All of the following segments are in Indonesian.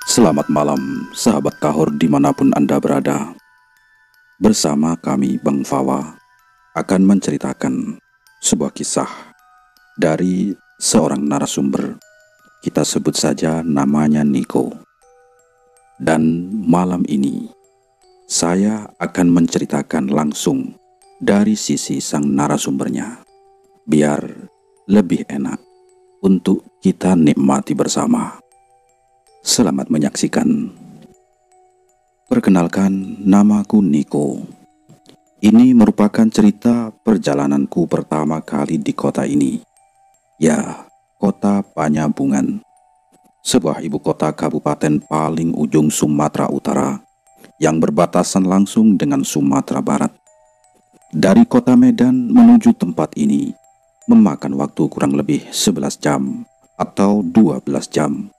Selamat malam, sahabat Kahor dimanapun Anda berada. Bersama kami, Bang Fawa, akan menceritakan sebuah kisah dari seorang narasumber. Kita sebut saja namanya Niko. Dan malam ini, saya akan menceritakan langsung dari sisi sang narasumbernya, biar lebih enak untuk kita nikmati bersama. Selamat menyaksikan. Perkenalkan, namaku Niko. Ini merupakan cerita perjalananku pertama kali di kota ini. Ya, kota Panyabungan, sebuah ibu kota kabupaten paling ujung Sumatera Utara yang berbatasan langsung dengan Sumatera Barat. Dari kota Medan menuju tempat ini memakan waktu kurang lebih 11 jam atau 12 jam.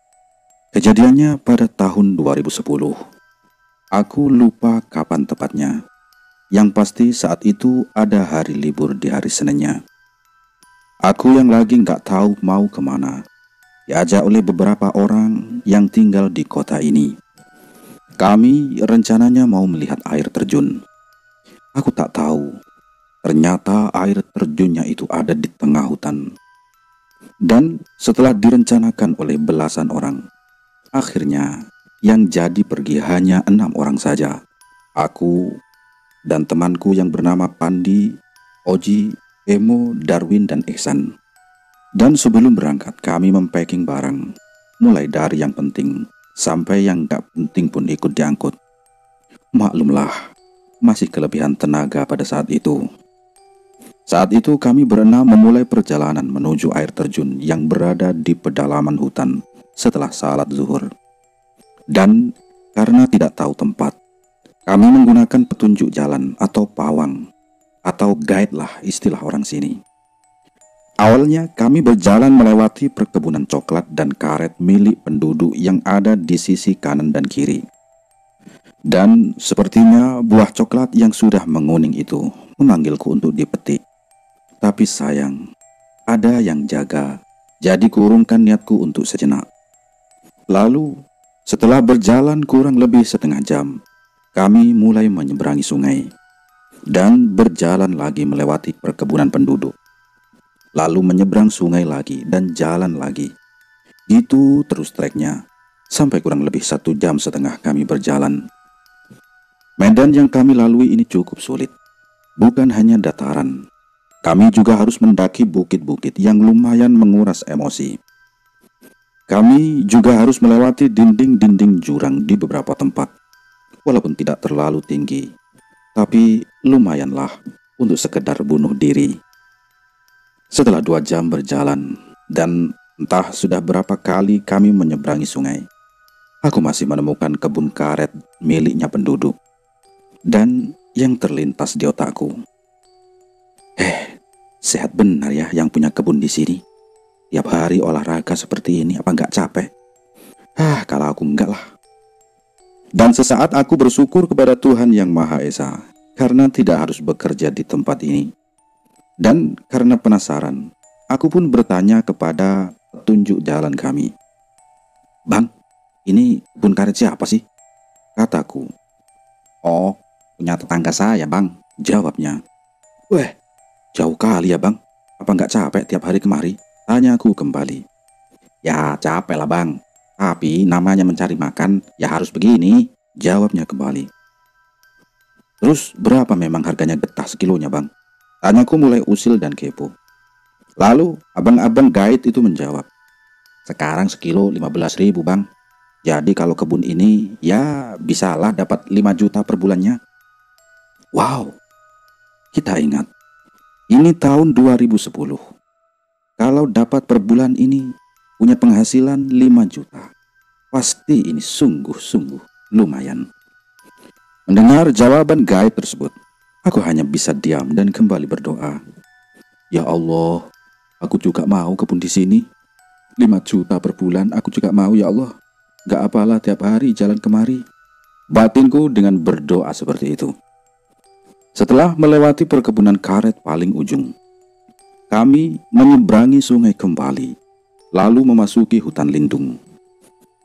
Kejadiannya pada tahun 2010. Aku lupa kapan tepatnya. Yang pasti saat itu ada hari libur di hari Seninnya. Aku yang lagi gak tahu mau kemana, diajak oleh beberapa orang yang tinggal di kota ini. Kami rencananya mau melihat air terjun. Aku tak tahu, ternyata air terjunnya itu ada di tengah hutan. Dan setelah direncanakan oleh belasan orang, akhirnya yang jadi pergi hanya 6 orang saja. Aku dan temanku yang bernama Pandi, Oji, Emo, Darwin, dan Ihsan. Dan sebelum berangkat kami mempacking barang, mulai dari yang penting sampai yang gak penting pun ikut diangkut. Maklumlah, masih kelebihan tenaga pada saat itu. Saat itu kami berenam memulai perjalanan menuju air terjun yang berada di pedalaman hutan setelah salat zuhur. Dan karena tidak tahu tempat, kami menggunakan petunjuk jalan atau pawang, atau guide lah istilah orang sini. Awalnya kami berjalan melewati perkebunan coklat dan karet milik penduduk yang ada di sisi kanan dan kiri. Dan sepertinya buah coklat yang sudah menguning itu memanggilku untuk dipetik. Tapi sayang, ada yang jaga, jadi kuurungkan niatku untuk sejenak. Lalu, setelah berjalan kurang lebih setengah jam, kami mulai menyeberangi sungai dan berjalan lagi melewati perkebunan penduduk. Lalu menyeberang sungai lagi dan jalan lagi. Itu terus treknya, sampai kurang lebih 1,5 jam kami berjalan. Medan yang kami lalui ini cukup sulit. Bukan hanya dataran, kami juga harus mendaki bukit-bukit yang lumayan menguras emosi. Kami juga harus melewati dinding-dinding jurang di beberapa tempat. Walaupun tidak terlalu tinggi, tapi lumayanlah untuk sekedar bunuh diri. Setelah 2 jam berjalan, dan entah sudah berapa kali kami menyeberangi sungai, aku masih menemukan kebun karet miliknya penduduk. Dan yang terlintas di otakku, sehat benar ya yang punya kebun di sini. Tiap hari olahraga seperti ini, apa nggak capek? Kalau aku enggak lah. Dan sesaat aku bersyukur kepada Tuhan Yang Maha Esa karena tidak harus bekerja di tempat ini. Dan karena penasaran, aku pun bertanya kepada petunjuk jalan kami. "Bang, ini kebun karet siapa sih?" kataku. "Oh, punya tetangga saya, Bang," jawabnya. "Weh, jauh kali ya, Bang. Apa nggak capek tiap hari kemari?" tanyaku kembali. "Ya capek lah, Bang. Tapi namanya mencari makan, ya harus begini," jawabnya kembali. "Terus berapa memang harganya getah sekilonya, Bang?" tanyaku mulai usil dan kepo. Lalu abang-abang guide itu menjawab, "Sekarang sekilo 15.000, Bang. Jadi kalau kebun ini ya bisalah dapat 5 juta per bulannya." Wow, kita ingat, ini tahun 2010. Kalau dapat per bulan ini punya penghasilan 5 juta, pasti ini sungguh-sungguh lumayan. Mendengar jawaban guide tersebut, aku hanya bisa diam dan kembali berdoa. "Ya Allah, aku juga mau kebun di sini. 5 juta per bulan aku juga mau, ya Allah. Gak apalah tiap hari jalan kemari." Batinku dengan berdoa seperti itu. Setelah melewati perkebunan karet paling ujung, kami menyeberangi sungai kembali, lalu memasuki hutan lindung.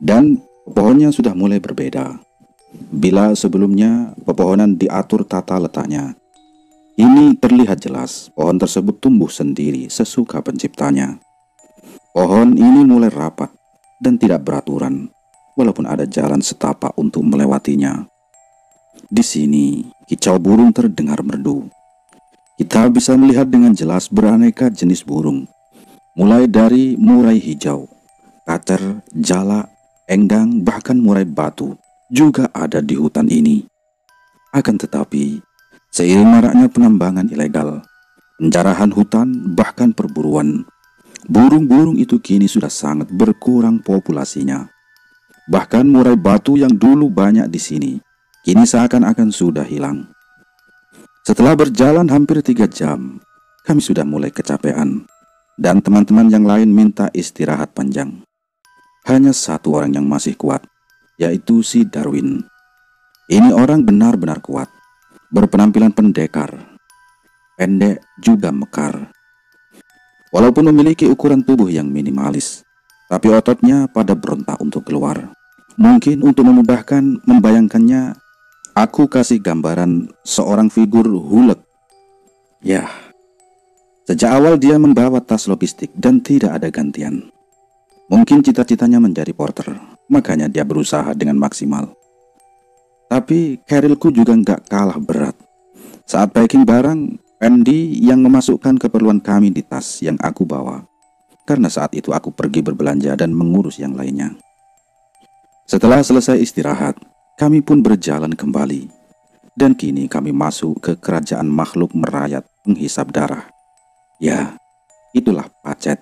Dan Pohonnya sudah mulai berbeda. Bila sebelumnya pepohonan diatur tata letaknya, ini terlihat jelas pohon tersebut tumbuh sendiri sesuka penciptanya. Pohon ini mulai rapat dan tidak beraturan, walaupun ada jalan setapak untuk melewatinya. Di sini, kicau burung terdengar merdu. Kita bisa melihat dengan jelas beraneka jenis burung, mulai dari murai hijau, kacer, jalak, enggang, bahkan murai batu juga ada di hutan ini. Akan tetapi, seiring maraknya penambangan ilegal, penjarahan hutan, bahkan perburuan, burung-burung itu kini sudah sangat berkurang populasinya. Bahkan murai batu yang dulu banyak di sini, kini seakan-akan sudah hilang. Setelah berjalan hampir 3 jam, kami sudah mulai kecapean, dan teman-teman yang lain minta istirahat panjang. Hanya satu orang yang masih kuat, yaitu si Darwin. Ini orang benar-benar kuat, berpenampilan pendekar, pendek juga mekar. Walaupun memiliki ukuran tubuh yang minimalis, tapi ototnya pada berontak untuk keluar. Mungkin untuk memudahkan membayangkannya, aku kasih gambaran seorang figur hulek. Ya, sejak awal dia membawa tas logistik dan tidak ada gantian. Mungkin cita-citanya menjadi porter, makanya dia berusaha dengan maksimal. Tapi karilku juga nggak kalah berat. Saat packing barang, Andy yang memasukkan keperluan kami di tas yang aku bawa. Karena saat itu aku pergi berbelanja dan mengurus yang lainnya. Setelah selesai istirahat, kami pun berjalan kembali. Dan kini kami masuk ke kerajaan makhluk merayat penghisap darah. Ya, itulah pacet.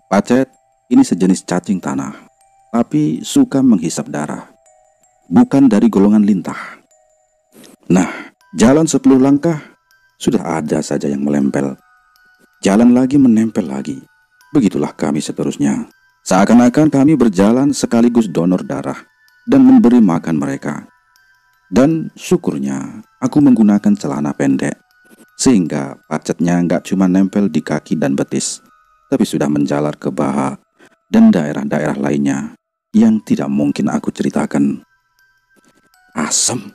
Pacet ini sejenis cacing tanah, tapi suka menghisap darah. Bukan dari golongan lintah. Nah, jalan 10 langkah, sudah ada saja yang melempel. Jalan lagi menempel lagi. Begitulah kami seterusnya. Seakan-akan kami berjalan sekaligus donor darah dan memberi makan mereka. Dan syukurnya, aku menggunakan celana pendek, sehingga pacetnya nggak cuma nempel di kaki dan betis, tapi sudah menjalar ke baha dan daerah-daerah lainnya yang tidak mungkin aku ceritakan. Asem.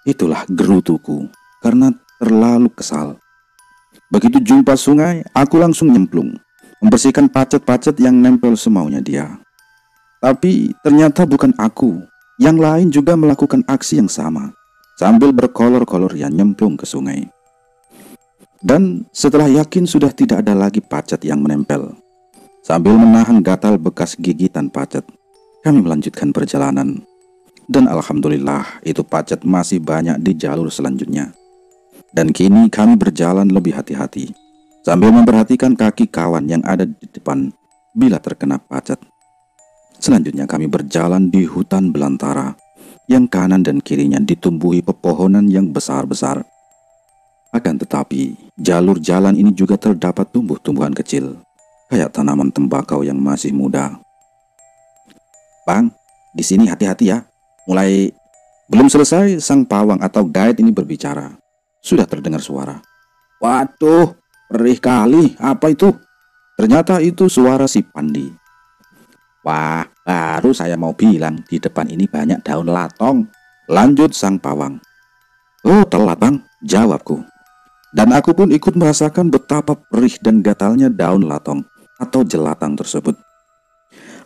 Itulah gerutuku karena terlalu kesal. Begitu jumpa sungai, aku langsung nyemplung, membersihkan pacet-pacet yang nempel semaunya dia. Tapi ternyata bukan aku, yang lain juga melakukan aksi yang sama, sambil berkolor-kolor yang nyemplung ke sungai. Dan setelah yakin sudah tidak ada lagi pacet yang menempel, sambil menahan gatal bekas gigitan pacet, kami melanjutkan perjalanan. Dan alhamdulillah itu pacet masih banyak di jalur selanjutnya. Dan kini kami berjalan lebih hati-hati, sambil memperhatikan kaki kawan yang ada di depan bila terkena pacet. Selanjutnya kami berjalan di hutan belantara, yang kanan dan kirinya ditumbuhi pepohonan yang besar-besar. Akan tetapi, jalur jalan ini juga terdapat tumbuh-tumbuhan kecil, kayak tanaman tembakau yang masih muda. Bang, di sini hati-hati ya. Mulai belum selesai sang pawang atau guide ini berbicara, sudah terdengar suara. Waduh, perih kali, apa itu? Ternyata itu suara si Pandi. Wah, baru saya mau bilang di depan ini banyak daun latong, lanjut sang pawang. Oh, telat bang, jawabku. Dan aku pun ikut merasakan betapa perih dan gatalnya daun latong atau jelatang tersebut.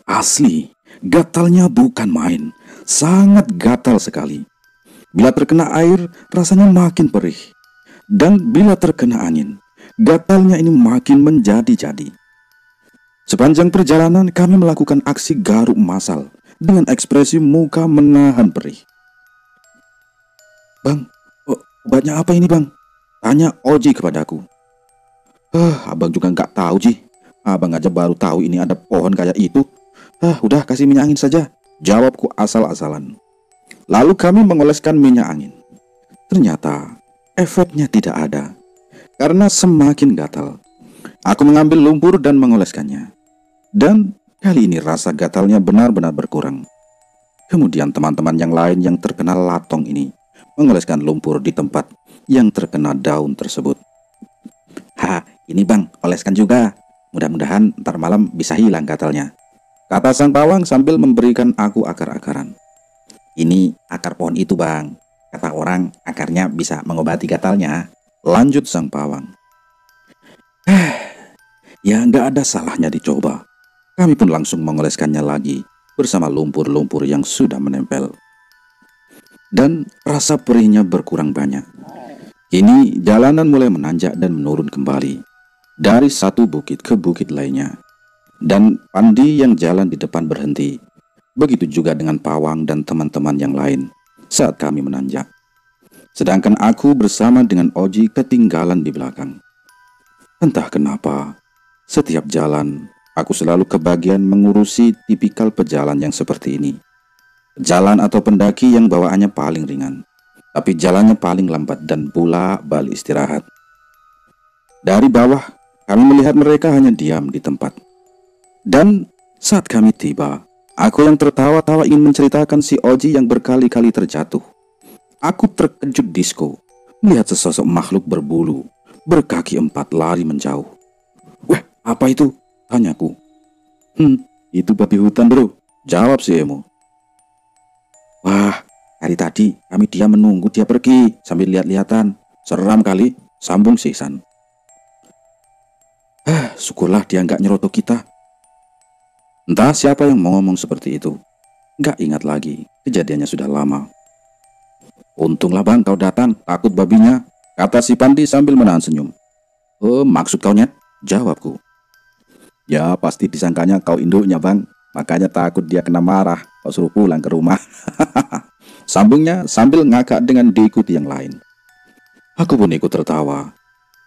Asli, gatalnya bukan main, sangat gatal sekali. Bila terkena air, rasanya makin perih. Dan bila terkena angin, gatalnya ini makin menjadi-jadi. Sepanjang perjalanan kami melakukan aksi garuk masal dengan ekspresi muka menahan perih. Bang, obatnya apa ini bang? Tanya Oji kepadaku. Abang juga nggak tahu Ji. Abang aja baru tahu ini ada pohon kayak itu. Udah kasih minyak angin saja, jawabku asal-asalan. Lalu kami mengoleskan minyak angin. Ternyata efeknya tidak ada, karena semakin gatal. Aku mengambil lumpur dan mengoleskannya. Dan kali ini rasa gatalnya benar-benar berkurang. Kemudian teman-teman yang lain yang terkena latong ini mengoleskan lumpur di tempat yang terkena daun tersebut. Ini bang, oleskan juga. Mudah-mudahan ntar malam bisa hilang gatalnya. kata sang pawang sambil memberikan aku akar-akaran. Ini akar pohon itu bang, kata orang akarnya bisa mengobati gatalnya, lanjut sang pawang. Ya nggak ada salahnya dicoba. Kami pun langsung mengoleskannya lagi bersama lumpur-lumpur yang sudah menempel. Dan rasa perihnya berkurang banyak. Kini jalanan mulai menanjak dan menurun kembali dari satu bukit ke bukit lainnya. Dan Pandi yang jalan di depan berhenti. Begitu juga dengan pawang dan teman-teman yang lain saat kami menanjak. Sedangkan aku bersama dengan Oji ketinggalan di belakang. Entah kenapa, setiap jalan aku selalu kebagian mengurusi tipikal pejalan yang seperti ini. Jalan atau pendaki yang bawaannya paling ringan, tapi jalannya paling lambat dan bolak-balik istirahat. Dari bawah, kami melihat mereka hanya diam di tempat. Dan saat kami tiba, aku yang tertawa-tawa ingin menceritakan si Oji yang berkali-kali terjatuh. Aku terkejut disco melihat sesosok makhluk berbulu, berkaki 4 lari menjauh. Wah, apa itu? Tanyaku. Itu babi hutan bro, jawab si Emo. Wah, hari tadi kami diam menunggu dia pergi sambil lihat-lihatan. Seram kali, sambung si Ihsan. Syukurlah dia nggak nyerotok kita. Entah siapa yang mau ngomong seperti itu. Nggak ingat lagi, kejadiannya sudah lama. Untunglah bang kau datang, takut babinya, kata si Pandi sambil menahan senyum. Maksud kau nyet? Jawabku. Ya pasti disangkanya kau induknya bang, makanya takut dia kena marah, kau suruh pulang ke rumah. Sambungnya sambil ngakak dengan diikuti yang lain. Aku pun ikut tertawa,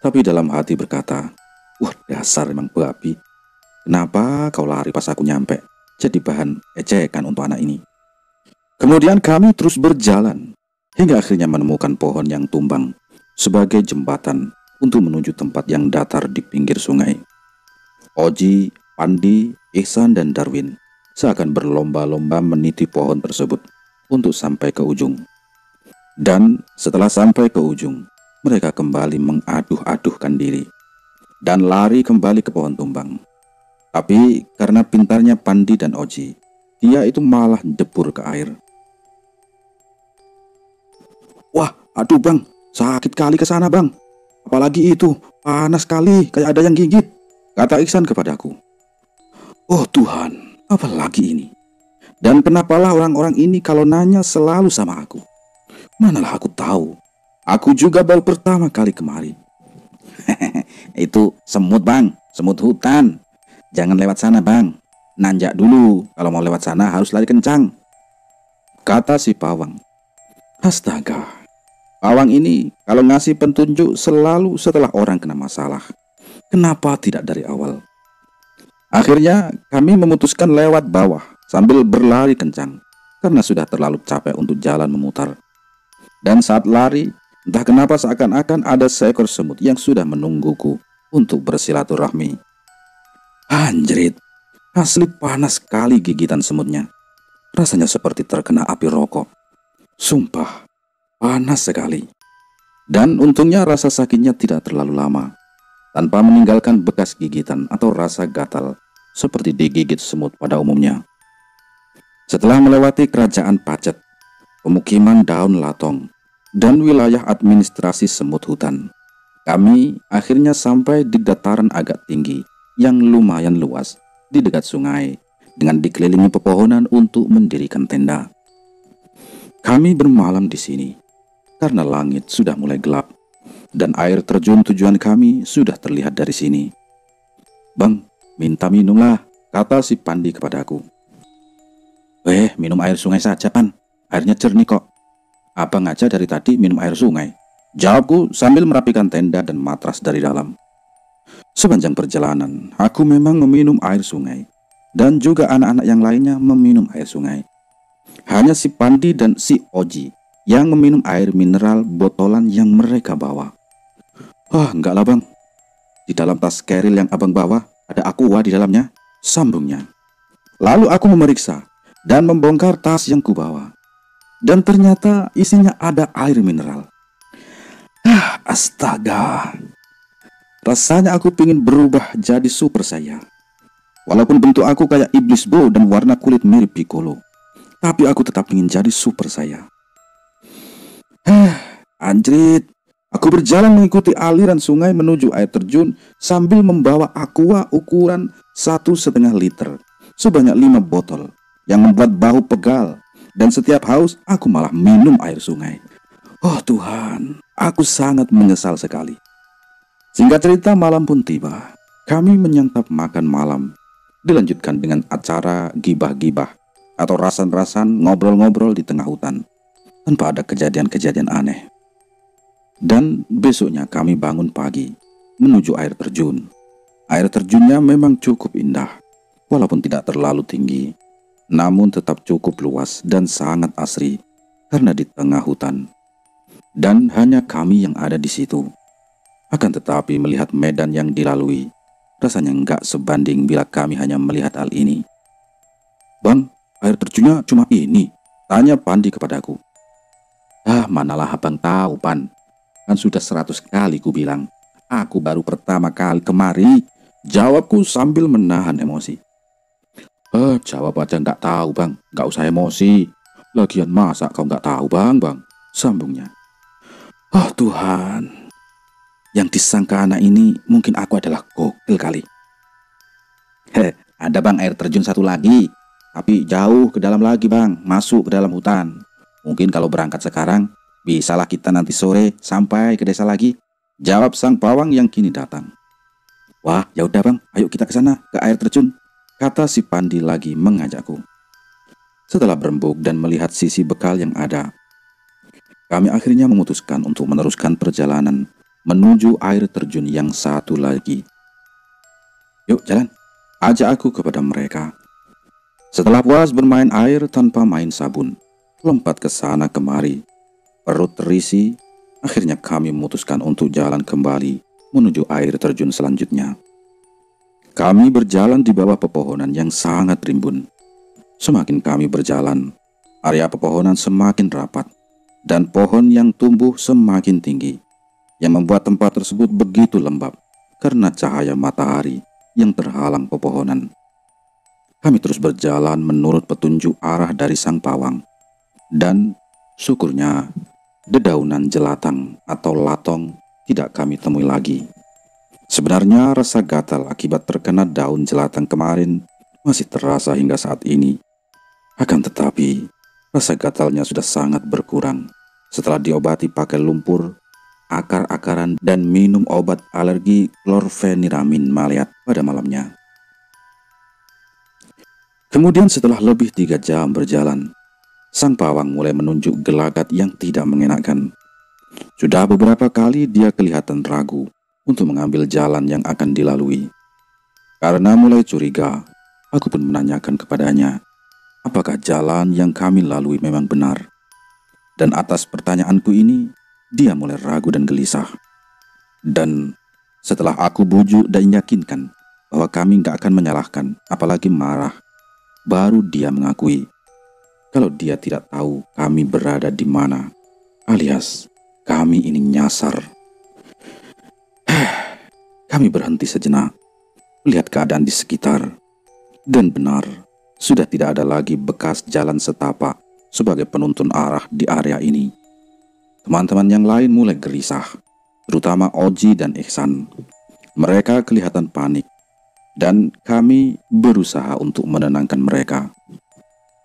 tapi dalam hati berkata, wah dasar emang babi. Kenapa kau lari pas aku nyampe? Jadi bahan ejekan untuk anak ini. Kemudian kami terus berjalan hingga akhirnya menemukan pohon yang tumbang sebagai jembatan untuk menuju tempat yang datar di pinggir sungai. Oji, Pandi, Ihsan, dan Darwin seakan berlomba-lomba meniti pohon tersebut untuk sampai ke ujung. Dan setelah sampai ke ujung, mereka kembali mengaduh-aduhkan diri dan lari kembali ke pohon tumbang. Tapi karena pintarnya Pandi dan Oji, dia itu malah jebur ke air. Wah, aduh bang, sakit kali ke sana bang. Apalagi itu, panas sekali, kayak ada yang gigit, kata Ihsan kepadaku. Oh Tuhan, apalagi ini? Dan kenapalah orang-orang ini kalau nanya selalu sama aku? Manalah aku tahu, aku juga baru pertama kali kemari. Itu semut bang, semut hutan. Jangan lewat sana bang, nanjak dulu, kalau mau lewat sana harus lari kencang, kata si pawang. Astaga, pawang ini kalau ngasih petunjuk selalu setelah orang kena masalah. Kenapa tidak dari awal? Akhirnya kami memutuskan lewat bawah sambil berlari kencang karena sudah terlalu capek untuk jalan memutar. Dan saat lari, entah kenapa seakan-akan ada seekor semut yang sudah menungguku untuk bersilaturahmi. Anjrit, asli panas sekali gigitan semutnya. Rasanya seperti terkena api rokok. Sumpah, panas sekali. Dan untungnya rasa sakitnya tidak terlalu lama, tanpa meninggalkan bekas gigitan atau rasa gatal seperti digigit semut pada umumnya. Setelah melewati kerajaan Pacet, pemukiman daun latong, dan wilayah administrasi semut hutan, kami akhirnya sampai di dataran agak tinggi yang lumayan luas di dekat sungai dengan dikelilingi pepohonan untuk mendirikan tenda. Kami bermalam di sini karena langit sudah mulai gelap dan air terjun tujuan kami sudah terlihat dari sini. Bang, minta minumlah, kata si Pandi kepadaku. Minum air sungai saja Pan, airnya jernih kok. Abang aja dari tadi minum air sungai, jawabku sambil merapikan tenda dan matras dari dalam. Sepanjang perjalanan, aku memang meminum air sungai, dan juga anak-anak yang lainnya meminum air sungai. Hanya si Pandi dan si Oji yang meminum air mineral botolan yang mereka bawa. Enggak lah bang, di dalam tas keril yang abang bawa ada aqua di dalamnya, sambungnya. Lalu aku memeriksa dan membongkar tas yang kubawa, dan ternyata isinya ada air mineral. Astaga, rasanya aku ingin berubah jadi super saya. Walaupun bentuk aku kayak iblis Bo dan warna kulit mirip Piccolo, tapi aku tetap ingin jadi super saya. Anjrit. Aku berjalan mengikuti aliran sungai menuju air terjun sambil membawa aqua ukuran 1,5 liter sebanyak 5 botol yang membuat bahu pegal, dan setiap haus aku malah minum air sungai. Oh Tuhan, aku sangat menyesal sekali. Singkat cerita, malam pun tiba. Kami menyantap makan malam, dilanjutkan dengan acara gibah-gibah atau rasan-rasan ngobrol-ngobrol di tengah hutan tanpa ada kejadian-kejadian aneh. Dan besoknya kami bangun pagi menuju air terjun. Air terjunnya memang cukup indah, walaupun tidak terlalu tinggi, namun tetap cukup luas dan sangat asri karena di tengah hutan. Dan hanya kami yang ada di situ. Akan tetapi melihat medan yang dilalui, rasanya nggak sebanding bila kami hanya melihat hal ini. Bang, air terjunnya cuma ini? Tanya Pandi kepadaku. Manalah abang tahu, Pan. Kan sudah 100 kali ku bilang. Aku baru pertama kali kemari, jawabku sambil menahan emosi. Jawab aja nggak tahu, Bang. Nggak usah emosi. Lagian masa kau nggak tahu, Bang? Sambungnya. Oh Tuhan. Yang disangka anak ini mungkin aku adalah gokil kali. Ada Bang air terjun satu lagi, tapi jauh ke dalam lagi Bang, masuk ke dalam hutan. Mungkin kalau berangkat sekarang, bisalah kita nanti sore sampai ke desa lagi, jawab sang pawang yang kini datang. Wah, ya udah Bang, ayo kita ke sana, ke air terjun, kata si Pandi lagi mengajakku. Setelah berembuk dan melihat sisi bekal yang ada, kami akhirnya memutuskan untuk meneruskan perjalanan menuju air terjun yang satu lagi. Yuk jalan, ajak aku kepada mereka. Setelah puas bermain air tanpa main sabun, lompat ke sana kemari, perut terisi, akhirnya kami memutuskan untuk jalan kembali menuju air terjun selanjutnya. Kami berjalan di bawah pepohonan yang sangat rimbun. Semakin kami berjalan, area pepohonan semakin rapat, dan pohon yang tumbuh semakin tinggi, yang membuat tempat tersebut begitu lembab karena cahaya matahari yang terhalang pepohonan. Kami terus berjalan menurut petunjuk arah dari sang pawang, dan syukurnya dedaunan jelatang atau latong tidak kami temui lagi. Sebenarnya rasa gatal akibat terkena daun jelatang kemarin masih terasa hingga saat ini. Akan tetapi rasa gatalnya sudah sangat berkurang setelah diobati pakai lumpur, akar-akaran, dan minum obat alergi klorfeniramin maleat pada malamnya. Kemudian setelah lebih 3 jam berjalan, sang pawang mulai menunjuk gelagat yang tidak mengenakan. Sudah beberapa kali dia kelihatan ragu untuk mengambil jalan yang akan dilalui. Karena mulai curiga, aku pun menanyakan kepadanya, apakah jalan yang kami lalui memang benar? Dan atas pertanyaanku ini, dia mulai ragu dan gelisah. Dan setelah aku bujuk dan yakinkan bahwa kami gak akan menyalahkan, apalagi marah, baru dia mengakui kalau dia tidak tahu kami berada di mana, alias kami ini nyasar. Kami berhenti sejenak, melihat keadaan di sekitar, dan benar, sudah tidak ada lagi bekas jalan setapak sebagai penuntun arah di area ini. Teman-teman yang lain mulai gelisah, terutama Oji dan Ihsan. Mereka kelihatan panik, dan kami berusaha untuk menenangkan mereka.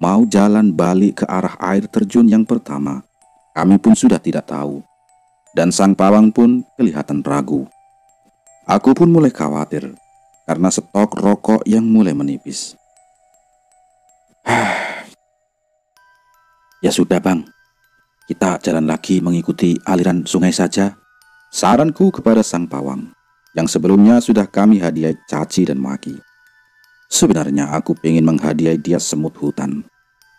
Mau jalan balik ke arah air terjun yang pertama, kami pun sudah tidak tahu, dan sang pawang pun kelihatan ragu. Aku pun mulai khawatir karena stok rokok yang mulai menipis. Ya sudah Bang, kita jalan lagi mengikuti aliran sungai saja, saranku kepada sang pawang yang sebelumnya sudah kami hadiah caci dan maki. Sebenarnya aku ingin menghadiahi dia semut hutan,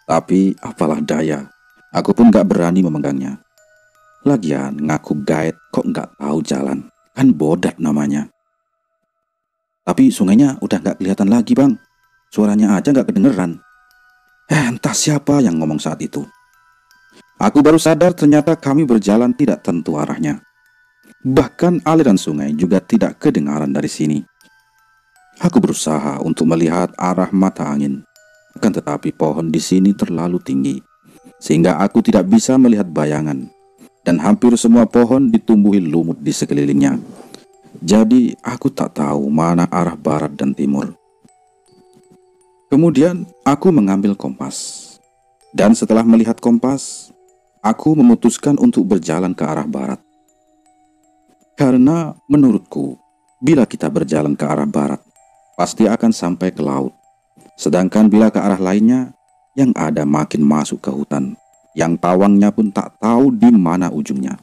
tapi apalah daya, aku pun gak berani memenggangnya. Lagian ngaku guide kok gak tahu jalan, kan bodat namanya. Tapi sungainya udah gak kelihatan lagi Bang, suaranya aja gak kedengeran. Entah siapa yang ngomong saat itu. Aku baru sadar ternyata kami berjalan tidak tentu arahnya. Bahkan aliran sungai juga tidak kedengaran dari sini. Aku berusaha untuk melihat arah mata angin, akan tetapi pohon di sini terlalu tinggi, sehingga aku tidak bisa melihat bayangan, dan hampir semua pohon ditumbuhi lumut di sekelilingnya. Jadi aku tak tahu mana arah barat dan timur. Kemudian aku mengambil kompas, dan setelah melihat kompas, aku memutuskan untuk berjalan ke arah barat. Karena menurutku, bila kita berjalan ke arah barat, pasti akan sampai ke laut. Sedangkan bila ke arah lainnya, yang ada makin masuk ke hutan, yang pawangnya pun tak tahu di mana ujungnya.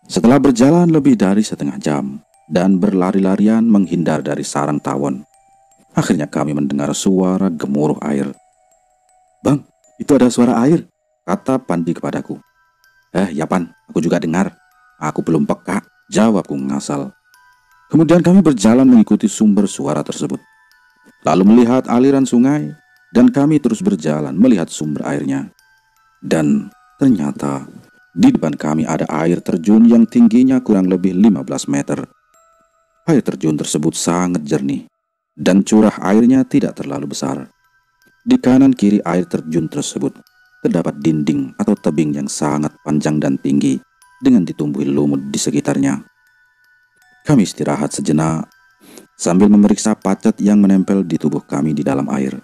Setelah berjalan lebih dari setengah jam dan berlari-larian menghindar dari sarang tawon, akhirnya kami mendengar suara gemuruh air. "Bang, itu ada suara air," kata Pandi kepadaku. Ya Pan, aku juga dengar. Aku belum peka," jawabku ngasal. Kemudian kami berjalan mengikuti sumber suara tersebut, lalu melihat aliran sungai, dan kami terus berjalan melihat sumber airnya. Dan ternyata di depan kami ada air terjun yang tingginya kurang lebih 15 meter. Air terjun tersebut sangat jernih, dan curah airnya tidak terlalu besar. Di kanan kiri air terjun tersebut terdapat dinding atau tebing yang sangat panjang dan tinggi dengan ditumbuhi lumut di sekitarnya. Kami istirahat sejenak sambil memeriksa pacat yang menempel di tubuh kami di dalam air.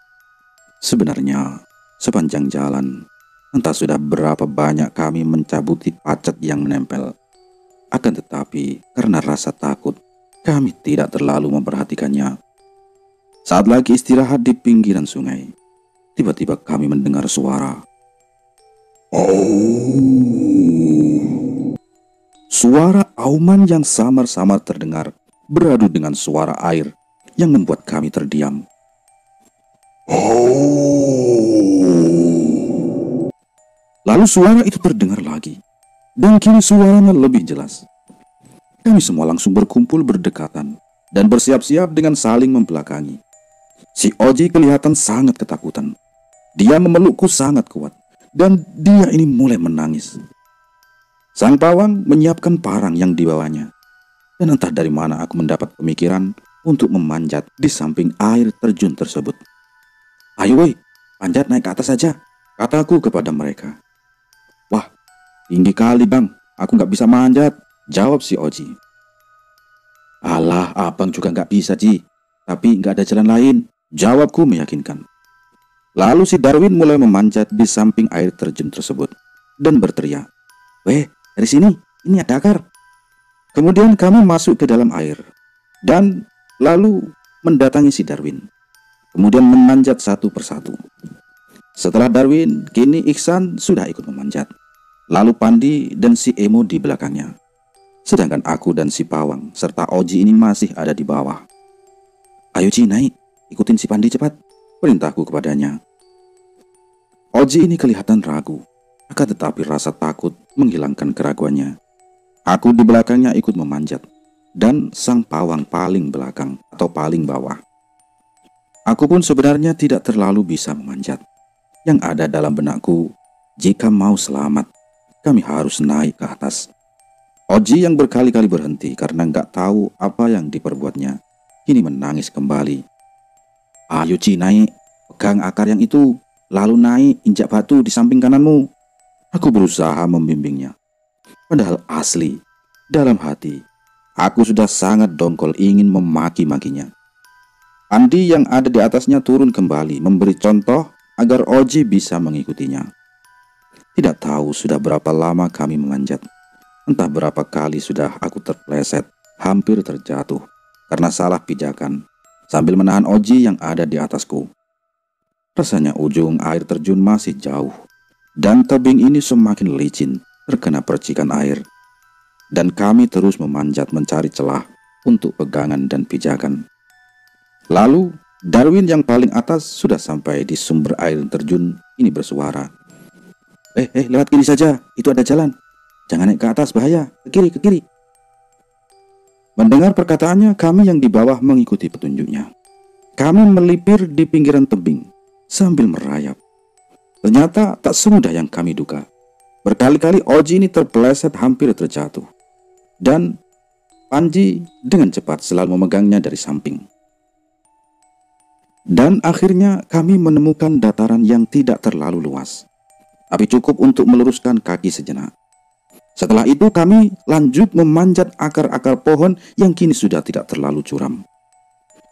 Sebenarnya, sepanjang jalan, entah sudah berapa banyak kami mencabuti pacat yang menempel. Akan tetapi, karena rasa takut, kami tidak terlalu memperhatikannya. Saat lagi istirahat di pinggiran sungai, tiba-tiba kami mendengar suara. Suara auman yang samar-samar terdengar beradu dengan suara air yang membuat kami terdiam. Lalu suara itu terdengar lagi, dan kini suaranya lebih jelas. Kami semua langsung berkumpul berdekatan dan bersiap-siap dengan saling membelakangi. Si Oji kelihatan sangat ketakutan. Dia memelukku sangat kuat, dan dia ini mulai menangis. Sang pawang menyiapkan parang yang dibawanya, dan entah dari mana aku mendapat pemikiran untuk memanjat di samping air terjun tersebut. "Ayo woi, panjat naik ke atas saja," kataku kepada mereka. "Wah, tinggi kali bang, aku nggak bisa manjat," jawab si Oji. "Alah, abang juga nggak bisa Ji, tapi nggak ada jalan lain," jawabku meyakinkan. Lalu si Darwin mulai memanjat di samping air terjun tersebut dan berteriak, "Weh, dari sini, ini ada akar." Kemudian kami masuk ke dalam air dan lalu mendatangi si Darwin. Kemudian memanjat satu persatu. Setelah Darwin, kini Iksan sudah ikut memanjat. Lalu Pandi dan si Emo di belakangnya. Sedangkan aku dan si Pawang serta Oji ini masih ada di bawah. "Ayo Ci, naik, ikutin si Pandi cepat," perintahku kepadanya. Oji ini kelihatan ragu, akan tetapi rasa takut menghilangkan keraguannya. Aku di belakangnya ikut memanjat, dan sang Pawang paling belakang atau paling bawah. Aku pun sebenarnya tidak terlalu bisa memanjat. Yang ada dalam benakku, jika mau selamat, kami harus naik ke atas. Oji yang berkali-kali berhenti karena nggak tahu apa yang diperbuatnya, kini menangis kembali. "Ayo Ci, naik, pegang akar yang itu, lalu naik injak batu di samping kananmu." Aku berusaha membimbingnya. Padahal asli, dalam hati, aku sudah sangat dongkol ingin memaki-makinya. Andi yang ada di atasnya turun kembali memberi contoh agar Oji bisa mengikutinya. Tidak tahu sudah berapa lama kami memanjat. Entah berapa kali sudah aku terpleset, hampir terjatuh karena salah pijakan, sambil menahan Oji yang ada di atasku. Rasanya ujung air terjun masih jauh, dan tebing ini semakin licin terkena percikan air. Dan kami terus memanjat mencari celah untuk pegangan dan pijakan. Lalu Darwin yang paling atas sudah sampai di sumber air terjun ini bersuara, lewat kiri saja, itu ada jalan. Jangan naik ke atas, bahaya, ke kiri." Mendengar perkataannya, kami yang di bawah mengikuti petunjuknya. Kami melipir di pinggiran tebing sambil merayap. Ternyata tak semudah yang kami duga. Berkali-kali Oji ini terpeleset hampir terjatuh, dan Panji dengan cepat selalu memegangnya dari samping. Dan akhirnya kami menemukan dataran yang tidak terlalu luas, tapi cukup untuk meluruskan kaki sejenak. Setelah itu kami lanjut memanjat akar-akar pohon yang kini sudah tidak terlalu curam.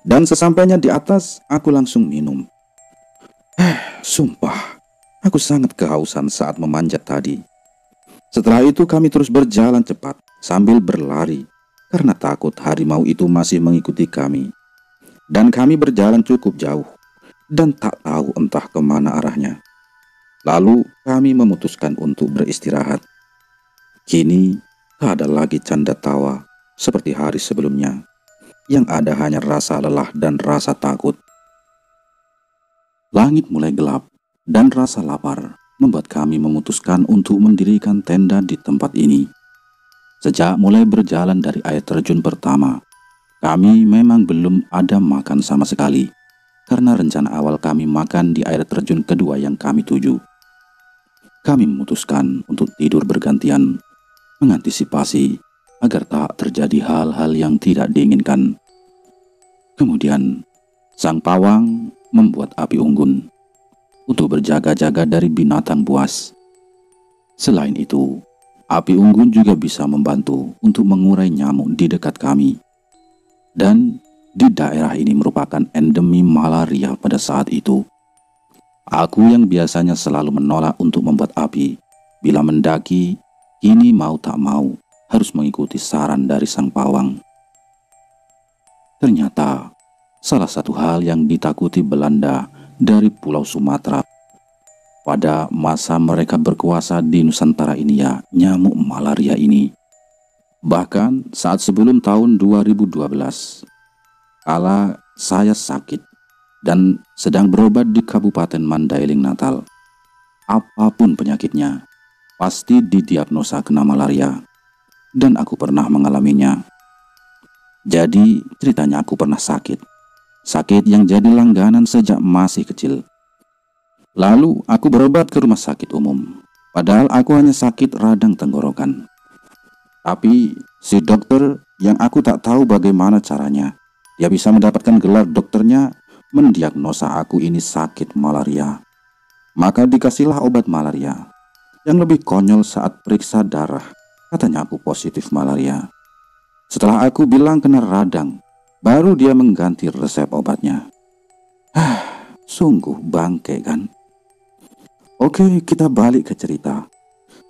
Dan sesampainya di atas, aku langsung minum. Sumpah, aku sangat kehausan saat memanjat tadi. Setelah itu kami terus berjalan cepat sambil berlari karena takut harimau itu masih mengikuti kami. Dan kami berjalan cukup jauh dan tak tahu entah kemana arahnya. Lalu kami memutuskan untuk beristirahat. Kini tak ada lagi canda tawa seperti hari sebelumnya. Yang ada hanya rasa lelah dan rasa takut. Langit mulai gelap dan rasa lapar membuat kami memutuskan untuk mendirikan tenda di tempat ini. Sejak mulai berjalan dari air terjun pertama, kami memang belum ada makan sama sekali karena rencana awal kami makan di air terjun kedua yang kami tuju. Kami memutuskan untuk tidur bergantian, mengantisipasi agar tak terjadi hal-hal yang tidak diinginkan. Kemudian, sang pawang membuat api unggun untuk berjaga-jaga dari binatang buas. Selain itu, api unggun juga bisa membantu untuk mengurai nyamuk di dekat kami. Dan di daerah ini merupakan endemi malaria pada saat itu. Aku yang biasanya selalu menolak untuk membuat api, bila mendaki, kini mau tak mau harus mengikuti saran dari sang pawang. Ternyata, salah satu hal yang ditakuti Belanda dari Pulau Sumatera pada masa mereka berkuasa di Nusantara ini ya nyamuk malaria ini. Bahkan saat sebelum tahun 2012, kala saya sakit dan sedang berobat di Kabupaten Mandailing Natal, apapun penyakitnya, pasti didiagnosa kena malaria. Dan aku pernah mengalaminya. Jadi ceritanya aku pernah sakit yang jadi langganan sejak masih kecil. Lalu aku berobat ke rumah sakit umum, padahal aku hanya sakit radang tenggorokan. Tapi si dokter yang aku tak tahu bagaimana caranya, dia bisa mendapatkan gelar dokternya mendiagnosa aku ini sakit malaria. Maka dikasihlah obat malaria. Yang lebih konyol saat periksa darah, katanya aku positif malaria. Setelah aku bilang kena radang, baru dia mengganti resep obatnya. Sungguh bangke kan? Oke, kita balik ke cerita.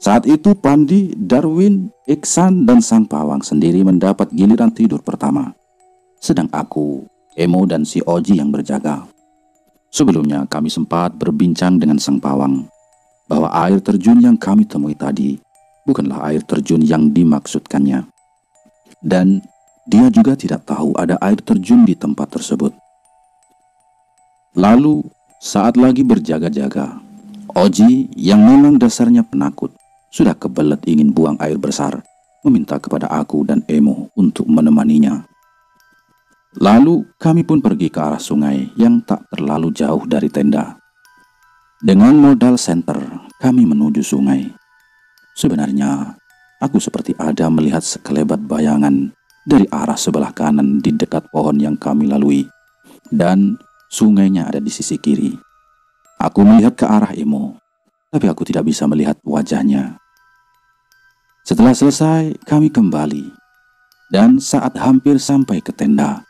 Saat itu Pandi, Darwin, Iksan, dan sang pawang sendiri mendapat giliran tidur pertama. Sedang aku, Emo, dan si Oji yang berjaga. Sebelumnya kami sempat berbincang dengan sang pawang bahwa air terjun yang kami temui tadi bukanlah air terjun yang dimaksudkannya. Dan dia juga tidak tahu ada air terjun di tempat tersebut. Lalu saat lagi berjaga-jaga, Oji yang memang dasarnya penakut sudah kebelet ingin buang air besar, meminta kepada aku dan Emo untuk menemaninya. Lalu kami pun pergi ke arah sungai yang tak terlalu jauh dari tenda. Dengan modal senter, kami menuju sungai. Sebenarnya aku seperti ada melihat sekelebat bayangan dari arah sebelah kanan di dekat pohon yang kami lalui, dan sungainya ada di sisi kiri. Aku melihat ke arah Emo, tapi aku tidak bisa melihat wajahnya. Setelah selesai, kami kembali, dan saat hampir sampai ke tenda,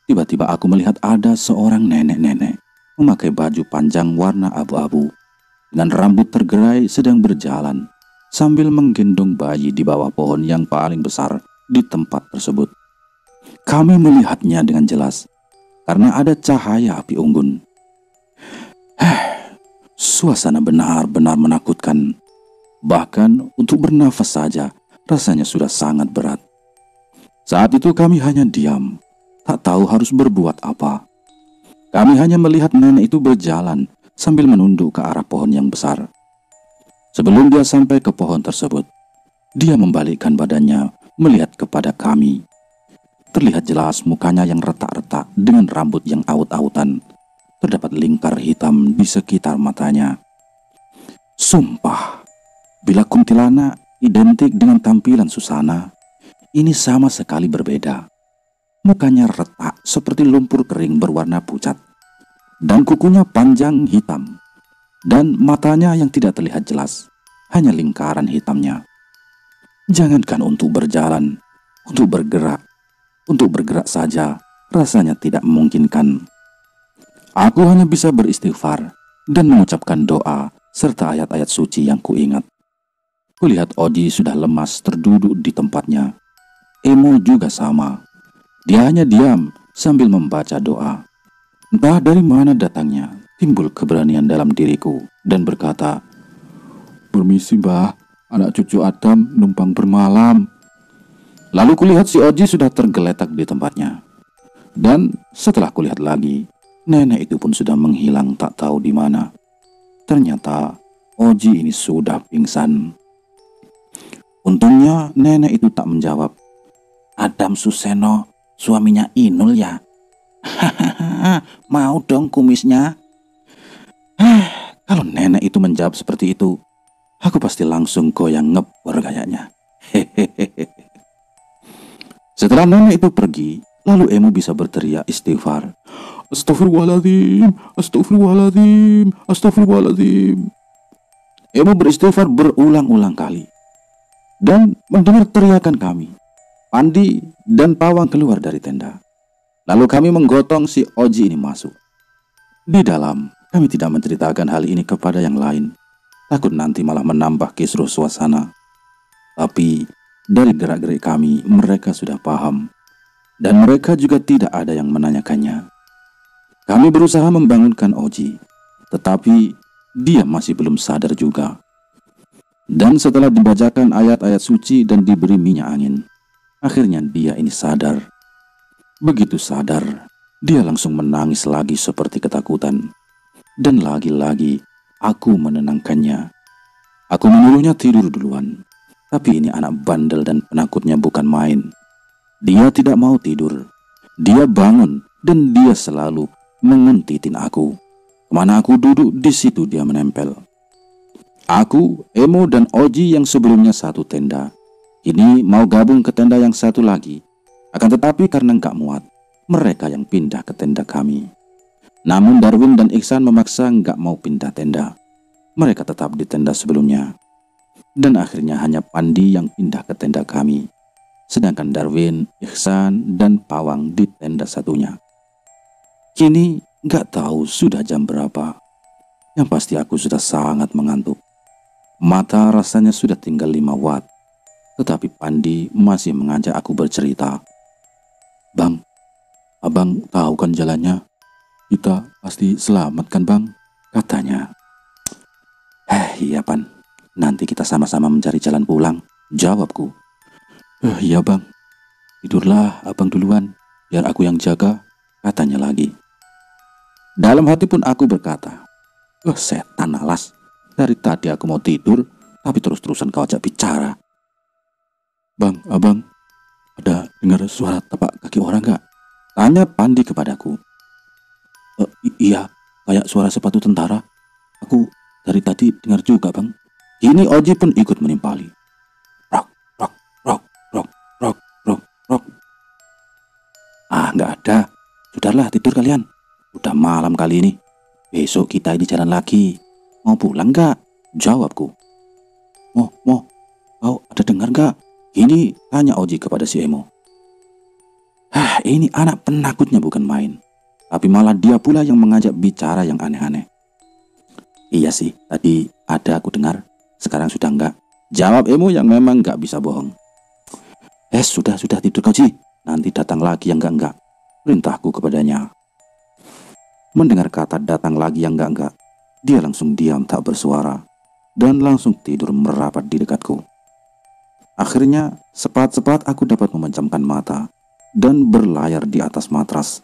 tiba-tiba aku melihat ada seorang nenek-nenek memakai baju panjang warna abu-abu dengan rambut tergerai sedang berjalan sambil menggendong bayi di bawah pohon yang paling besar di tempat tersebut. Kami melihatnya dengan jelas karena ada cahaya api unggun. Suasana benar-benar menakutkan. Bahkan untuk bernafas saja rasanya sudah sangat berat. Saat itu kami hanya diam, tak tahu harus berbuat apa. Kami hanya melihat nenek itu berjalan sambil menunduk ke arah pohon yang besar. Sebelum dia sampai ke pohon tersebut, dia membalikkan badannya melihat kepada kami. Terlihat jelas mukanya yang retak-retak dengan rambut yang aut-autan. Terdapat lingkar hitam di sekitar matanya. Sumpah, bila kuntilanak identik dengan tampilan Susana, ini sama sekali berbeda. Mukanya retak seperti lumpur kering berwarna pucat dan kukunya panjang hitam, dan matanya yang tidak terlihat jelas, hanya lingkaran hitamnya. Jangankan untuk berjalan, untuk bergerak saja rasanya tidak memungkinkan. Aku hanya bisa beristighfar dan mengucapkan doa serta ayat-ayat suci yang kuingat. Kulihat Oji sudah lemas terduduk di tempatnya. Emo juga sama. Dia hanya diam sambil membaca doa. Entah dari mana datangnya, timbul keberanian dalam diriku dan berkata, "Permisi Mbah, anak cucu Adam numpang bermalam." Lalu kulihat si Oji sudah tergeletak di tempatnya. Dan setelah kulihat lagi, nenek itu pun sudah menghilang tak tahu di mana. Ternyata Oji ini sudah pingsan. Untungnya nenek itu tak menjawab. "Adam Suseno, suaminya Inul ya? Hahaha, mau dong kumisnya." Kalau nenek itu menjawab seperti itu, aku pasti langsung goyang ngebor kayaknya. Hehehe. Setelah nenek itu pergi, lalu Emo bisa berteriak istighfar. "Astagfirullahaladzim, astagfirullahaladzim, astagfirullahaladzim." Emo beristighfar berulang-ulang kali. Dan mendengar teriakan kami, Pandi dan Pawang keluar dari tenda. Lalu kami menggotong si Oji ini masuk. Di dalam, kami tidak menceritakan hal ini kepada yang lain, takut nanti malah menambah kisruh suasana. Tapi dari gerak-gerik kami, mereka sudah paham. Dan mereka juga tidak ada yang menanyakannya. Kami berusaha membangunkan Oji, tetapi dia masih belum sadar juga. Dan setelah dibacakan ayat-ayat suci dan diberi minyak angin, akhirnya dia ini sadar. Begitu sadar, dia langsung menangis lagi seperti ketakutan. Dan lagi-lagi aku menenangkannya. Aku menyuruhnya tidur duluan. Tapi ini anak bandel dan penakutnya bukan main. Dia tidak mau tidur. Dia bangun dan dia selalu menguntitin aku. Kemana aku duduk, di situ dia menempel. Aku, Emo, dan Oji yang sebelumnya satu tenda, ini mau gabung ke tenda yang satu lagi. Akan tetapi karena nggak muat, mereka yang pindah ke tenda kami. Namun Darwin dan Iksan memaksa nggak mau pindah tenda. Mereka tetap di tenda sebelumnya. Dan akhirnya hanya Pandi yang pindah ke tenda kami. Sedangkan Darwin, Iksan, dan Pawang di tenda satunya. Kini nggak tahu sudah jam berapa. Yang pasti aku sudah sangat mengantuk. Mata rasanya sudah tinggal 5 watt. Tetapi Pandi masih mengajak aku bercerita. "Bang, abang tahu kan jalannya? Kita pasti selamat kan bang?" katanya. Iya Pan, nanti kita sama-sama mencari jalan pulang," jawabku. Iya bang, tidurlah abang duluan, biar aku yang jaga," katanya lagi. Dalam hati pun aku berkata, setan alas. Dari tadi aku mau tidur, tapi terus-terusan kau ajak bicara. "Bang, abang, ada dengar suara tapak kaki orang gak?" tanya Pandi kepadaku. Iya, kayak suara sepatu tentara. Aku dari tadi dengar juga bang." Kini Oji pun ikut menimpali. Rok, rok, rok, rok, rok, rok, rok. Nggak ada. Sudahlah tidur kalian. Udah malam kali ini. Besok kita ini jalan lagi. Mau pulang gak? Jawabku. Mau, kau ada dengar gak? Ini tanya Oji kepada si Emo. Ini anak penakutnya bukan main. Tapi malah dia pula yang mengajak bicara yang aneh-aneh. Iya sih, tadi ada aku dengar. Sekarang sudah enggak. Jawab Emo yang memang gak bisa bohong. Sudah tidur kau Ji. Nanti datang lagi yang enggak. Perintahku kepadanya. Mendengar kata datang lagi yang enggak, dia langsung diam tak bersuara dan langsung tidur merapat di dekatku. Akhirnya cepat-cepat aku dapat memejamkan mata dan berlayar di atas matras.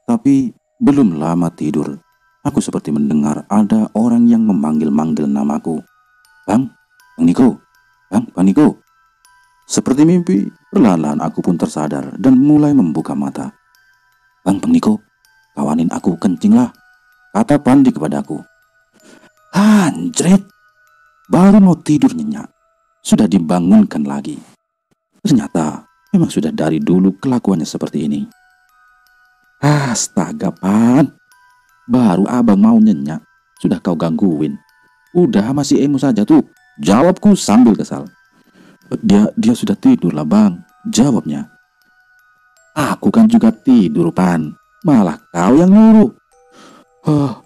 Tapi belum lama tidur, aku seperti mendengar ada orang yang memanggil-manggil namaku. Bang Niko, Bang Niko." Seperti mimpi, perlahan-lahan aku pun tersadar dan mulai membuka mata. Bang Niko, kawanin aku kencing lah," kata Pandi kepadaku. Anjrit, baru mau tidur nyenyak, sudah dibangunkan lagi. Ternyata memang sudah dari dulu kelakuannya seperti ini. Astaga, Pan. Baru abang mau nyenyak, sudah kau gangguin. Udah masih emo saja tuh. Jawabku sambil kesal. Dia sudah tidur lah, Bang. Jawabnya. Aku kan juga tidur, Pan. Malah kau yang nyuruh.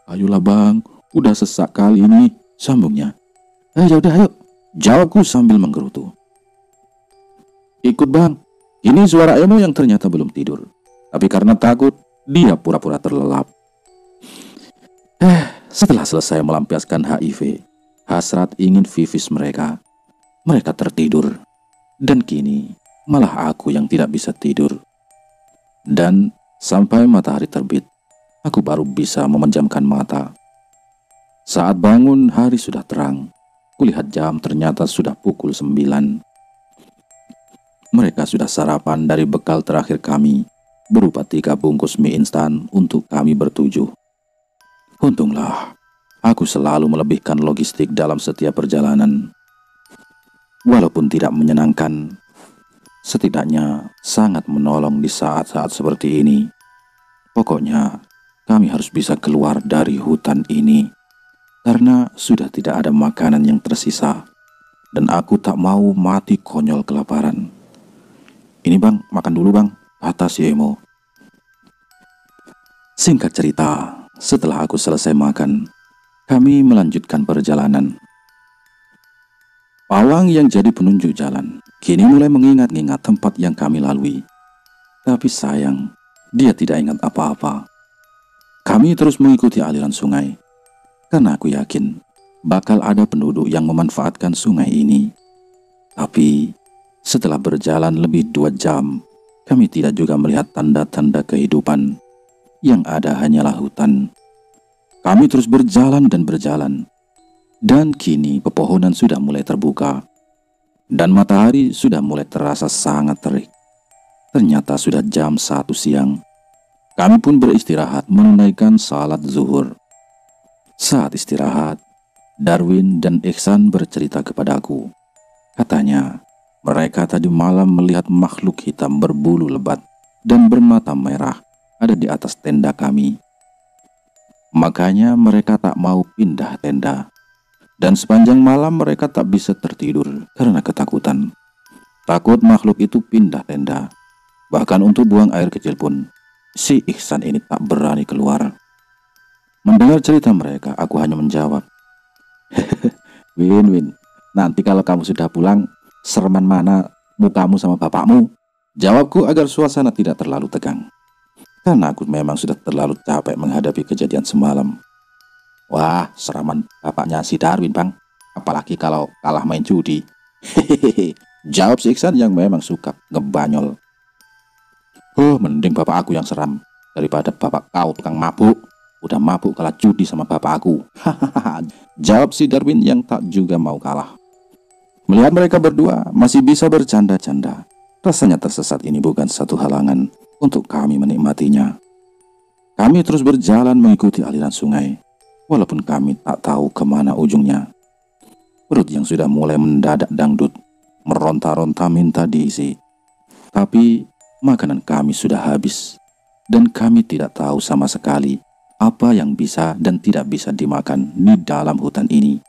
Ayolah, Bang. Udah sesak kali ini. Sambungnya. Ya udah, ayo. Jawabku sambil menggerutu. Ikut, Bang. Ini suara emo yang ternyata belum tidur. Tapi karena takut, dia pura-pura terlelap. Setelah selesai melampiaskan HIV, hasrat ingin vivis mereka tertidur. Dan kini, malah aku yang tidak bisa tidur. Dan sampai matahari terbit, aku baru bisa memejamkan mata. Saat bangun, hari sudah terang. Kulihat jam, ternyata sudah pukul 9. Mereka sudah sarapan dari bekal terakhir kami, berupa 3 bungkus mie instan untuk kami bertujuh. Untunglah, aku selalu melebihkan logistik dalam setiap perjalanan. Walaupun tidak menyenangkan, setidaknya sangat menolong di saat-saat seperti ini. Pokoknya, kami harus bisa keluar dari hutan ini, karena sudah tidak ada makanan yang tersisa, dan aku tak mau mati konyol kelaparan. Ini, Bang, makan dulu, Bang, kata si emo. Singkat cerita, setelah aku selesai makan, kami melanjutkan perjalanan. Pawang yang jadi penunjuk jalan kini mulai mengingat-ingat tempat yang kami lalui. Tapi sayang, dia tidak ingat apa-apa. Kami terus mengikuti aliran sungai, karena aku yakin bakal ada penduduk yang memanfaatkan sungai ini. Tapi setelah berjalan lebih 2 jam, kami tidak juga melihat tanda-tanda kehidupan. Yang ada hanyalah hutan. Kami terus berjalan dan berjalan. Dan kini pepohonan sudah mulai terbuka. Dan matahari sudah mulai terasa sangat terik. Ternyata sudah jam 1 siang. Kami pun beristirahat menunaikan salat zuhur. Saat istirahat, Darwin dan Ihsan bercerita kepadaku. Katanya, mereka tadi malam melihat makhluk hitam berbulu lebat dan bermata merah ada di atas tenda kami. Makanya mereka tak mau pindah tenda. Dan sepanjang malam mereka tak bisa tertidur karena ketakutan. Takut makhluk itu pindah tenda. Bahkan untuk buang air kecil pun, si Ihsan ini tak berani keluar. Mendengar cerita mereka, aku hanya menjawab, Win, nanti kalau kamu sudah pulang, sereman mana mukamu sama bapakmu? Jawabku agar suasana tidak terlalu tegang. Karena aku memang sudah terlalu capek menghadapi kejadian semalam. Wah, seraman bapaknya si Darwin, Bang. Apalagi kalau kalah main judi. Hehehe, jawab si Iksan yang memang suka ngebanyol. Mending bapak aku yang seram daripada bapak kau tukang mabuk. Udah mabuk kalah judi sama bapak aku. Hahaha, jawab si Darwin yang tak juga mau kalah. Melihat mereka berdua masih bisa bercanda-canda, rasanya tersesat ini bukan satu halangan untuk kami menikmatinya. Kami terus berjalan mengikuti aliran sungai, walaupun kami tak tahu kemana ujungnya. Perut yang sudah mulai mendadak dangdut, meronta-ronta minta diisi. Tapi makanan kami sudah habis, dan kami tidak tahu sama sekali apa yang bisa dan tidak bisa dimakan di dalam hutan ini.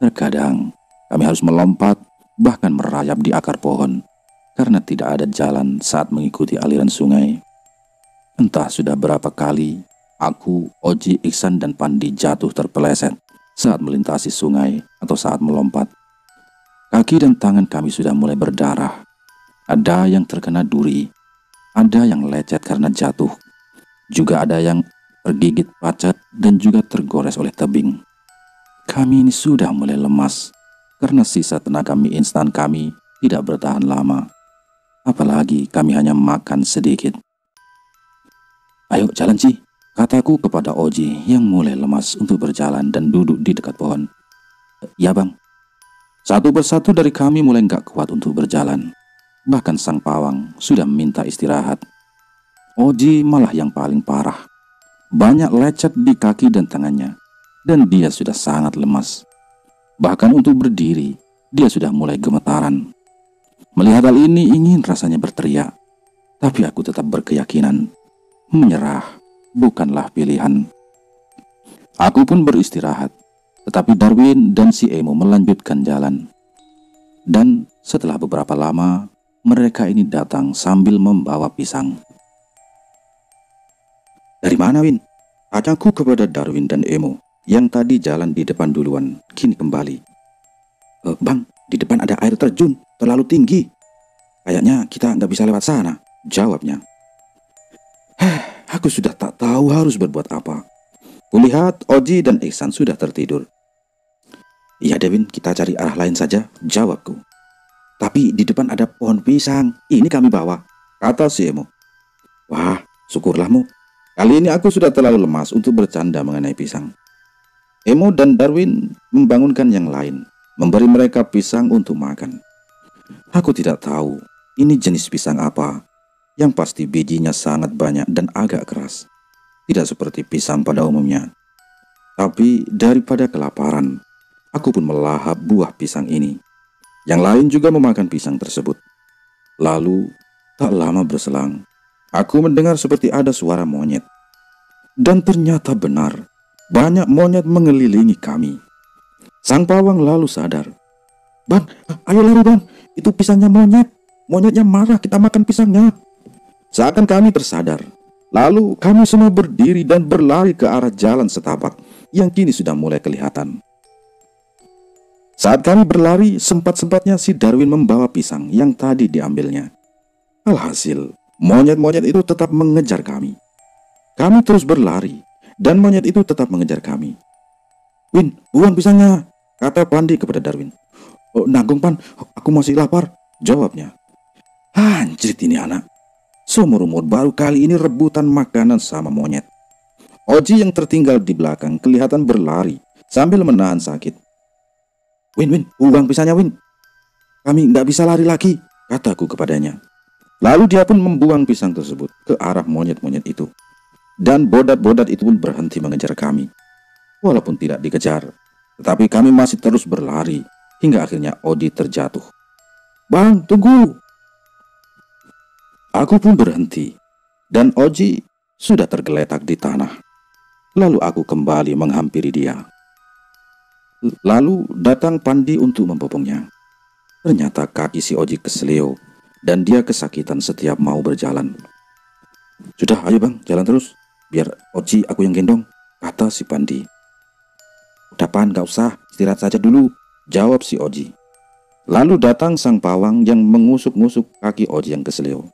Terkadang kami harus melompat, bahkan merayap di akar pohon, karena tidak ada jalan saat mengikuti aliran sungai. Entah sudah berapa kali aku, Oji, Iksan, dan Pandi jatuh terpeleset saat melintasi sungai atau saat melompat. Kaki dan tangan kami sudah mulai berdarah. Ada yang terkena duri, ada yang lecet karena jatuh, juga ada yang tergigit pacet dan juga tergores oleh tebing. Kami ini sudah mulai lemas karena sisa tenaga mie instan kami tidak bertahan lama. Apalagi kami hanya makan sedikit. Ayo jalan Ci, kataku kepada Oji yang mulai lemas untuk berjalan dan duduk di dekat pohon. Ya bang. Satu persatu dari kami mulai gak kuat untuk berjalan. Bahkan sang pawang sudah minta istirahat. Oji malah yang paling parah. Banyak lecet di kaki dan tangannya, dan dia sudah sangat lemas. Bahkan untuk berdiri, dia sudah mulai gemetaran. Melihat hal ini ingin rasanya berteriak, tapi aku tetap berkeyakinan Menyerah bukanlah pilihan. Aku pun beristirahat, tetapi Darwin dan si Emo melanjutkan jalan. Dan setelah beberapa lama, mereka ini datang sambil membawa pisang. "Dari mana, Win?" Tanyaku kepada Darwin dan Emo yang tadi jalan di depan duluan, kini kembali. Bang, di depan ada air terjun, terlalu tinggi. Kayaknya kita nggak bisa lewat sana," jawabnya. Aku sudah tak tahu harus berbuat apa. Kulihat Oji dan Ihsan sudah tertidur. "Iya Dewin, kita cari arah lain saja," jawabku. "Tapi di depan ada pohon pisang, ini kami bawa," kata si Emo. "Wah, syukurlah Mu. Kali ini aku sudah terlalu lemas untuk bercanda mengenai pisang." Emo dan Darwin membangunkan yang lain, memberi mereka pisang untuk makan. Aku tidak tahu ini jenis pisang apa. Yang pasti bijinya sangat banyak dan agak keras. Tidak seperti pisang pada umumnya. Tapi daripada kelaparan, aku pun melahap buah pisang ini. Yang lain juga memakan pisang tersebut. Lalu, tak lama berselang, aku mendengar seperti ada suara monyet. Dan ternyata benar, banyak monyet mengelilingi kami. Sang pawang lalu sadar. "Bang, ayo lari bang, itu pisangnya monyet. Monyetnya marah, kita makan pisangnya." Seakan kami tersadar, lalu kami semua berdiri dan berlari ke arah jalan setapak yang kini sudah mulai kelihatan. Saat kami berlari, sempat-sempatnya si Darwin membawa pisang yang tadi diambilnya. Alhasil, monyet-monyet itu tetap mengejar kami. Kami terus berlari, dan monyet itu tetap mengejar kami. "Win, buang pisangnya," kata Pandi kepada Darwin. "Oh, nanggung Pan, aku masih lapar," jawabnya. Anjrit ini anak. Seumur-umur baru kali ini rebutan makanan sama monyet. Oji yang tertinggal di belakang kelihatan berlari sambil menahan sakit. Win, buang pisangnya Win. Kami nggak bisa lari lagi," kataku kepadanya. Lalu dia pun membuang pisang tersebut ke arah monyet-monyet itu. Dan bodat-bodat itu pun berhenti mengejar kami. Walaupun tidak dikejar, tetapi kami masih terus berlari hingga akhirnya Oji terjatuh. "Bang, tunggu!" Aku pun berhenti, dan Oji sudah tergeletak di tanah. Lalu aku kembali menghampiri dia. Lalu datang Pandi untuk membopongnya. Ternyata kaki si Oji keseleo, dan dia kesakitan setiap mau berjalan. "Sudah, ayo bang, jalan terus. Biar Oji aku yang gendong," kata si Pandi. "Udah Pan, gak usah, istirahat saja dulu," jawab si Oji. Lalu datang sang pawang yang mengusuk-ngusuk kaki Oji yang keseleo.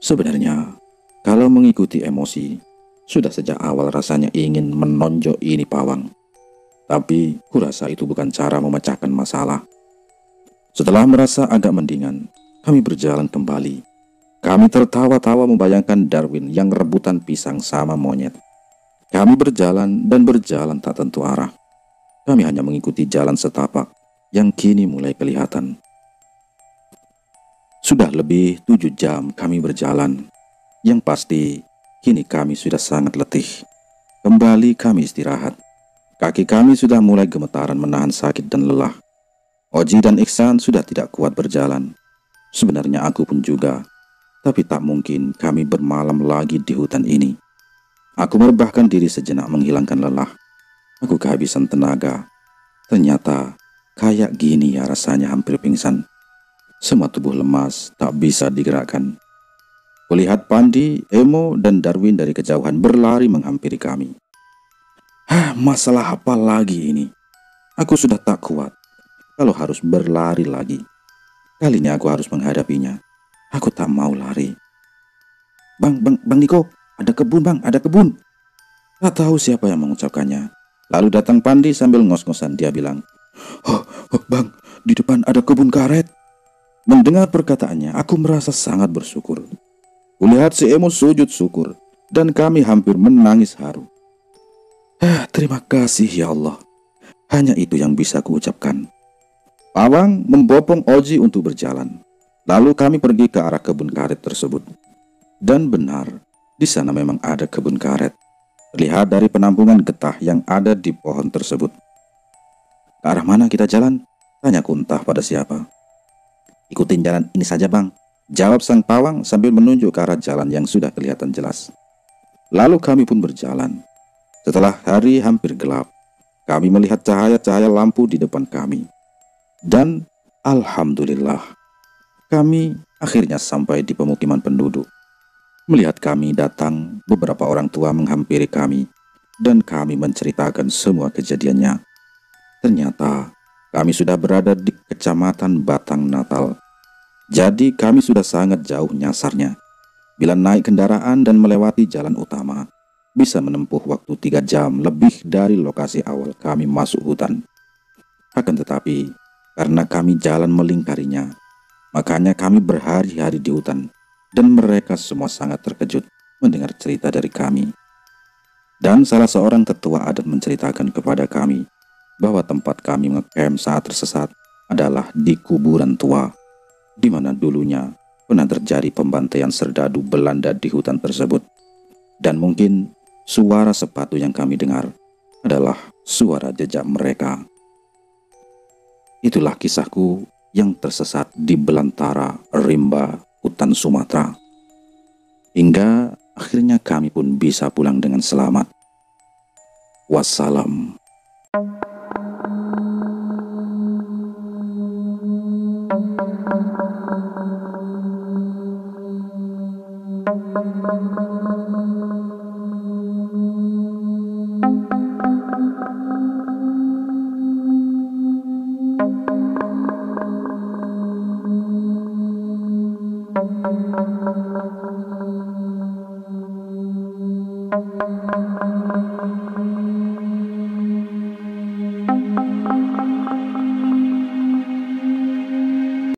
Sebenarnya, kalau mengikuti emosi, sudah sejak awal rasanya ingin menonjok ini pawang. Tapi, kurasa itu bukan cara memecahkan masalah. Setelah merasa agak mendingan, kami berjalan kembali. Kami tertawa-tawa membayangkan Darwin yang rebutan pisang sama monyet. Kami berjalan dan berjalan tak tentu arah. Kami hanya mengikuti jalan setapak yang kini mulai kelihatan. Sudah lebih 7 jam kami berjalan. Yang pasti, kini kami sudah sangat letih. Kembali kami istirahat. Kaki kami sudah mulai gemetaran menahan sakit dan lelah. Oji dan Ihsan sudah tidak kuat berjalan. Sebenarnya aku pun juga. Tapi tak mungkin kami bermalam lagi di hutan ini. Aku merebahkan diri sejenak menghilangkan lelah. Aku kehabisan tenaga. Ternyata, kayak gini ya rasanya hampir pingsan. Semua tubuh lemas, tak bisa digerakkan. Kulihat Pandi, Emo, dan Darwin dari kejauhan berlari menghampiri kami. Masalah apa lagi ini? Aku sudah tak kuat kalau harus berlari lagi. Kali ini aku harus menghadapinya. Aku tak mau lari. Bang Niko, ada kebun bang, ada kebun." Tak tahu siapa yang mengucapkannya. Lalu datang Pandi sambil ngos-ngosan. Dia bilang, Bang, di depan ada kebun karet." Mendengar perkataannya, aku merasa sangat bersyukur. Kulihat si Emo sujud syukur, dan kami hampir menangis haru. Terima kasih ya Allah. Hanya itu yang bisa kuucapkan. Pawang membopong Oji untuk berjalan. Lalu kami pergi ke arah kebun karet tersebut. Dan benar, di sana memang ada kebun karet. Terlihat dari penampungan getah yang ada di pohon tersebut. "Ke arah mana kita jalan?" tanyaku entah pada siapa. "Ikutin jalan ini saja bang," jawab sang pawang sambil menunjuk ke arah jalan yang sudah kelihatan jelas. Lalu kami pun berjalan. Setelah hari hampir gelap, kami melihat cahaya-cahaya lampu di depan kami. Dan alhamdulillah, kami akhirnya sampai di pemukiman penduduk. Melihat kami datang, beberapa orang tua menghampiri kami dan kami menceritakan semua kejadiannya. Ternyata kami sudah berada di Kecamatan Batang Natal. Jadi kami sudah sangat jauh nyasarnya. Bila naik kendaraan dan melewati jalan utama, bisa menempuh waktu 3 jam lebih dari lokasi awal kami masuk hutan. Akan tetapi, karena kami jalan melingkarinya, makanya kami berhari-hari di hutan dan mereka semua sangat terkejut mendengar cerita dari kami. Dan salah seorang tetua adat menceritakan kepada kami bahwa tempat kami ngecamp saat tersesat adalah di kuburan tua, di mana dulunya pernah terjadi pembantaian serdadu Belanda di hutan tersebut. Dan mungkin suara sepatu yang kami dengar adalah suara jejak mereka. Itulah kisahku yang tersesat di belantara rimba hutan Sumatera. Hingga akhirnya kami pun bisa pulang dengan selamat. Wassalam.